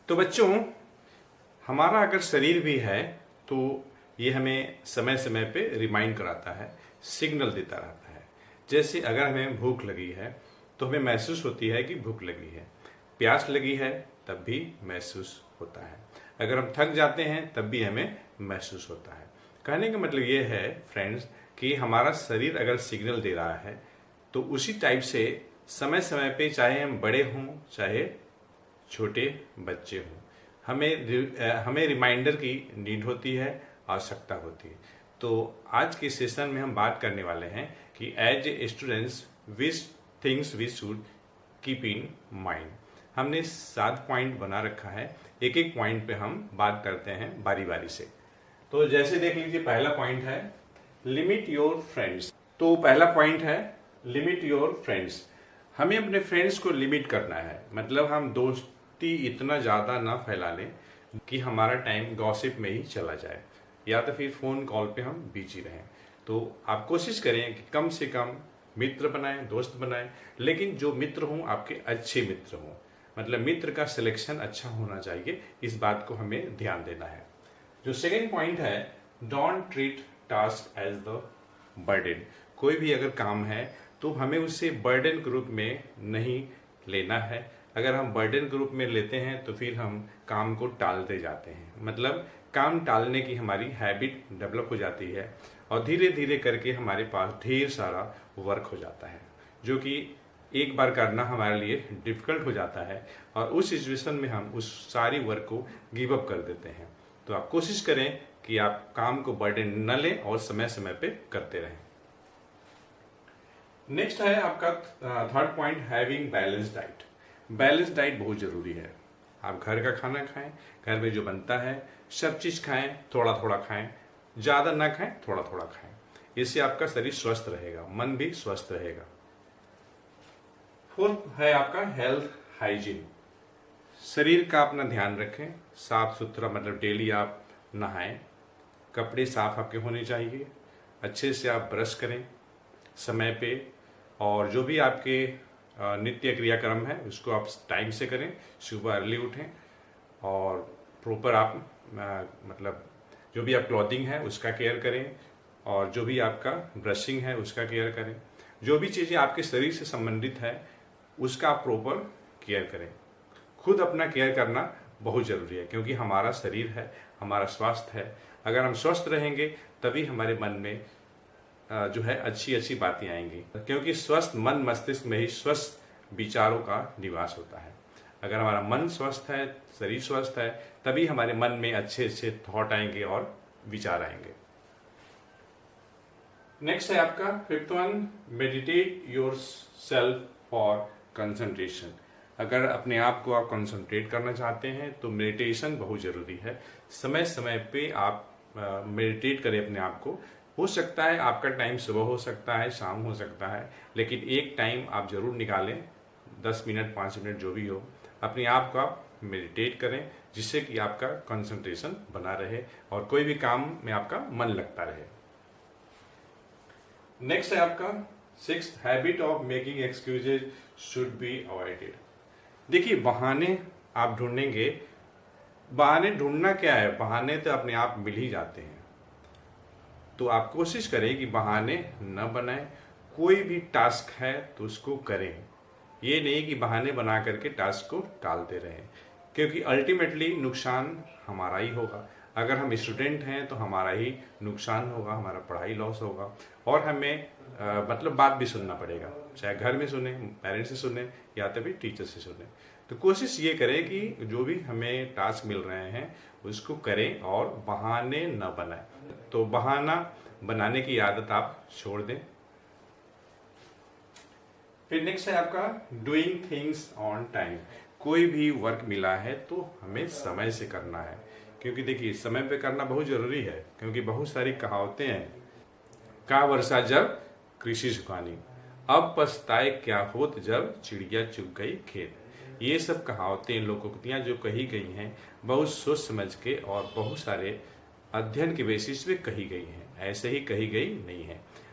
तो बच्चों, हमारा अगर शरीर भी है तो ये हमें समय समय पे रिमाइंड कराता है, सिग्नल देता रहता है। जैसे अगर हमें भूख लगी है तो हमें महसूस होती है कि भूख लगी है, प्यास लगी है तब भी महसूस होता है, अगर हम थक जाते हैं तब भी हमें महसूस होता है। कहने का मतलब ये है फ्रेंड्स कि हमारा शरीर अगर सिग्नल दे रहा है तो उसी टाइप से समय समय पे, चाहे हम बड़े हों चाहे छोटे बच्चे हों, हमें रिमाइंडर की नीड होती है, आवश्यकता होती है। तो आज के सेशन में हम बात करने वाले हैं कि as a students which things we should keep in mind. हमने 7 पॉइंट बना रखा है, एक एक पॉइंट पे हम बात करते हैं बारी बारी से। तो जैसे देख लीजिए, पहला पॉइंट है लिमिट योर फ्रेंड्स। तो पहला पॉइंट है लिमिट योर फ्रेंड्स। हमें अपने फ्रेंड्स को लिमिट करना है, मतलब हम दोस्ती इतना ज़्यादा ना फैला लें कि हमारा टाइम गॉसिप में ही चला जाए या तो फिर फ़ोन कॉल पे हम बिजी रहें। तो आप कोशिश करें कि कम से कम मित्र बनाएं, दोस्त बनाएं, लेकिन जो मित्र हों आपके अच्छे मित्र हों, मतलब मित्र का सिलेक्शन अच्छा होना चाहिए, इस बात को हमें ध्यान देना है। जो सेकेंड पॉइंट है, don't treat task as the burden. कोई भी अगर काम है तो हमें उसे बर्डन ग्रुप में नहीं लेना है। अगर हम बर्डन ग्रुप में लेते हैं तो फिर हम काम को टालते जाते हैं, मतलब काम टालने की हमारी हैबिट डेवलप हो जाती है और धीरे धीरे करके हमारे पास ढेर सारा वर्क हो जाता है, जो कि एक बार करना हमारे लिए डिफिकल्ट हो जाता है और उस सिचुएशन में हम उस सारी वर्क को गिव अप कर देते हैं। तो आप कोशिश करें कि आप काम को बर्डन न लें और समय समय पे करते रहें। नेक्स्ट है आपका third point, having balance diet. Balance diet बहुत जरूरी है। आप घर का खाना खाएं, घर में जो बनता है सब चीज खाएं, थोड़ा थोड़ा खाएं, ज्यादा ना खाएं, थोड़ा थोड़ा खाएं। इससे आपका शरीर स्वस्थ रहेगा, मन भी स्वस्थ रहेगा। फोर्थ है आपका हेल्थ हाइजीन। शरीर का अपना ध्यान रखें, साफ सुथरा, मतलब डेली आप नहाएं, कपड़े साफ आपके होने चाहिए, अच्छे से आप ब्रश करें समय पे, और जो भी आपके नित्य क्रियाक्रम है उसको आप टाइम से करें। सुबह अर्ली उठें और प्रॉपर आप मतलब जो भी आप क्लॉथिंग है उसका केयर करें, और जो भी आपका ब्रशिंग है उसका केयर करें। जो भी चीज़ें आपके शरीर से संबंधित है उसका आप प्रॉपर केयर करें। खुद अपना केयर करना बहुत ज़रूरी है, क्योंकि हमारा शरीर है, हमारा स्वास्थ्य है। अगर हम स्वस्थ रहेंगे तभी हमारे मन में जो है अच्छी अच्छी बातें आएंगी, क्योंकि स्वस्थ मन मस्तिष्क में ही स्वस्थ विचारों का निवास होता है। अगर हमारा मन स्वस्थ है, शरीर स्वस्थ है, तभी हमारे मन में अच्छे अच्छे थॉट आएंगे और विचार आएंगे। नेक्स्ट है आपका fifth one, meditate your self for concentration. अगर अपने आप को आप कंसंट्रेट करना चाहते हैं तो मेडिटेशन बहुत जरूरी है। समय समय पे आप मेडिटेट करें अपने आप को। हो सकता है आपका टाइम सुबह हो सकता है, शाम हो सकता है, लेकिन एक टाइम आप जरूर निकालें, 10 मिनट 5 मिनट जो भी हो, अपने आप को आप मेडिटेट करें, जिससे कि आपका कंसंट्रेशन बना रहे और कोई भी काम में आपका मन लगता रहे। नेक्स्ट है आपका sixth, habit of making excuses should be avoided. देखिए, बहाने आप ढूंढेंगे, बहाने ढूंढना क्या है, बहाने तो अपने आप मिल ही जाते हैं। तो आप कोशिश करें कि बहाने न बनाएं। कोई भी टास्क है तो उसको करें, ये नहीं कि बहाने बना करके टास्क को टालते रहें, क्योंकि अल्टीमेटली नुकसान हमारा ही होगा। अगर हम स्टूडेंट हैं तो हमारा ही नुकसान होगा, हमारा पढ़ाई लॉस होगा और हमें मतलब बात भी सुनना पड़ेगा, चाहे घर में सुने, पेरेंट्स से सुने या तो भी टीचर से सुने। तो कोशिश ये करें कि जो भी हमें टास्क मिल रहे हैं उसको करें और बहाने न बनाएं। तो बहाना बनाने की आदत आप छोड़ दें। फिर नेक्स्ट है आपका डूइंग थिंग्स ऑन टाइम। कोई भी वर्क मिला है तो हमें समय से करना है, क्योंकि देखिए समय पे करना बहुत जरूरी है, क्योंकि बहुत सारी कहावतें हैं। का वर्षा जब कृषि सुखानी, अब पछताए क्या होत जब चिड़िया चुग गई खेत। ये सब कहावतें, लोकोक्तियां जो कही गई हैं, बहुत सोच समझ के और बहुत सारे अध्ययन के बेसिस पे कही गई हैं, ऐसे ही कही गई नहीं है।